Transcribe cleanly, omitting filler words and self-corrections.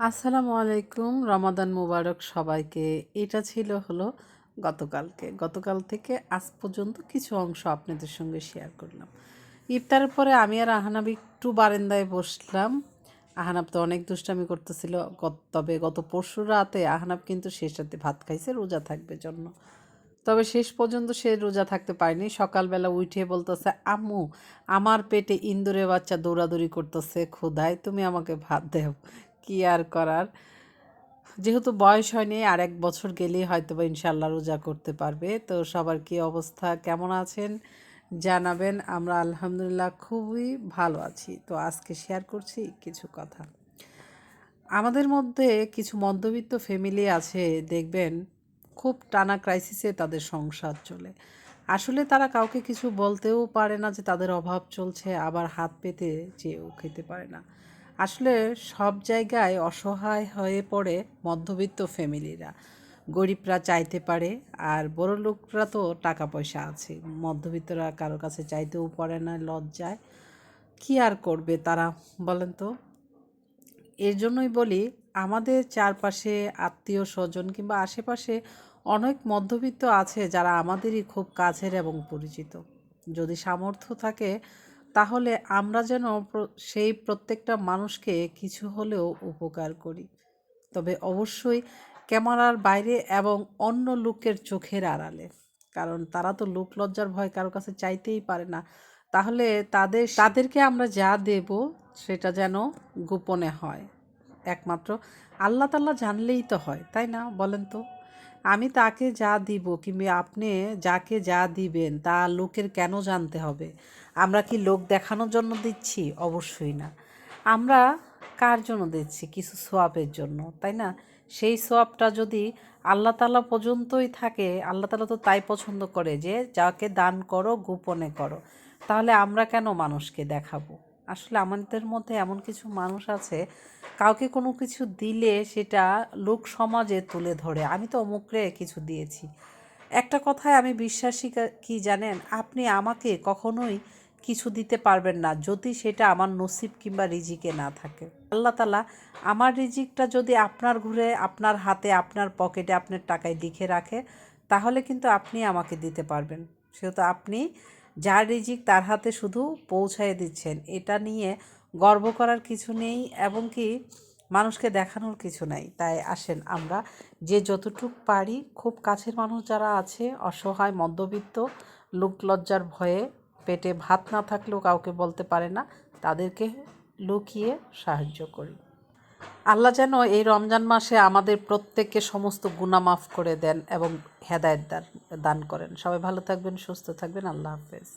আসসালামু আলাইকুম, রমাদান মুবারক সবাইকে। এটা ছিল গতকাল থেকে আজ পর্যন্ত কিছু অংশ আপনাদের সঙ্গে শেয়ার করলাম। ইফতারের পরে আমি আর আহনাব একটু বারান্দায় বসলাম। আহনাব তো অনেক দুষ্টামি করতেছিল। তবে গত পরশু রাতে আহনাব কিন্তু শেষ রাতে ভাত খাইছে রোজা থাকবে জন্য। তবে শেষ পর্যন্ত সে রোজা থাকতে পারেনি। সকালবেলা উঠে বলতেছে, আম্মু আমার পেটে ইন্দুরে বাচ্চা দৌড়াদৌড়ি করতেছে, ক্ষুধায় তুমি আমাকে ভাত দাও। কি আর করার, যেহেতু বয়স হয়নি, আর 1 বছর গেলেই হয়তো বা ইনশাল্লাহ রোজা করতে পারবে। তো সবার কি অবস্থা, কেমন আছেন জানাবেন। আমরা আলহামদুলিল্লাহ খুবই ভালো আছি। তো আজকে শেয়ার করছি কিছু কথা। আমাদের মধ্যে কিছু মধ্যবিত্ত ফ্যামিলি আছে, দেখবেন খুব টানা ক্রাইসিসে তাদের সংসার চলে। আসলে তারা কাউকে কিছু বলতেও পারে না যে তাদের অভাব চলছে, আবার হাত পেতে চেয়েও খেতে পারে না। আসলে সব জায়গায় অসহায় হয়ে পড়ে মধ্যবিত্ত ফ্যামিলিরা। গরিবরা চাইতে পারে, আর বড়লোকরা তো টাকা পয়সা আছে, মধ্যবিত্তরা কারো কাছে চাইতেও পারে না, লজ্জায়। কি আর করবে তারা, বলেন তো। এর জন্যই বলি, আমাদের চারপাশে আত্মীয় স্বজন কিংবা আশেপাশে অনেক মধ্যবিত্ত আছে যারা আমাদেরই খুব কাছের এবং পরিচিত। যদি সামর্থ্য থাকে তাহলে আমরা যেন সেই প্রত্যেকটা মানুষকে কিছু হলেও উপকার করি। তবে অবশ্যই ক্যামেরার বাইরে এবং অন্য লোকের চোখের আড়ালে। কারণ তারা তো লোক লজ্জার ভয় কারো কাছে চাইতেই পারে না। তাহলে তাদেরকে আমরা যা দেব সেটা যেন গোপনে হয়। একমাত্র আল্লাহ তাআলা জানলেই তো হয়, তাই না, বলেন তো। আমি তাকে যা দিব কিংবা আপনি যাকে যা দিবেন তা লোকের কেন জানতে হবে? আমরা কি লোক দেখানোর জন্য দিচ্ছি? অবশ্যই না। আমরা কার জন্য দিচ্ছি? কিছু সোয়াবের জন্য, তাই না? সেই সোয়াবটা যদি আল্লাহ তাআলা পর্যন্তই থাকে, আল্লাহ তাআলা তো তাই পছন্দ করে যে যাকে দান করো গোপনে করো। তাহলে আমরা কেন মানুষকে দেখাবো? আসলে আমাদের মধ্যে এমন কিছু মানুষ আছে, কাউকে কোনো কিছু দিলে সেটা লোক সমাজে তুলে ধরে, আমি তো অমুকরে কিছু দিয়েছি। একটা কথায় আমি বিশ্বাসী কি জানেন, আপনি আমাকে কখনোই কিছু দিতে পারবেন না যদি সেটা আমার নসিব কিংবা রিজিকে না থাকে। আল্লাহ তাআলা আমার রিজিকটা যদি আপনার ঘুরে আপনার হাতে আপনার পকেটে আপনার টাকায় লিখে রাখে, তাহলে কিন্তু আপনি আমাকে দিতে পারবেন। সেহেতু আপনি যার রিজিক তার হাতে শুধু পৌঁছায় দিচ্ছেন, এটা নিয়ে গর্ব করার কিছু নেই এবং কি মানুষকে দেখানোর কিছু নাই। তাই আসেন আমরা যে যতটুক পারি, খুব কাছের মানুষ যারা আছে, অসহায় মধ্যবিত্ত, লোক লজ্জার ভয়ে পেটে ভাত না থাকলেও কাউকে বলতে পারে না, তাদেরকে লুকিয়ে সাহায্য করি। আল্লাহ যেন এই রমজান মাসে আমাদের প্রত্যেককে সমস্ত গুনাহ মাফ করে দেন এবং হেদায়েত দান করেন। সবাই ভালো থাকবেন, সুস্থ থাকবেন। আল্লাহ হাফেজ।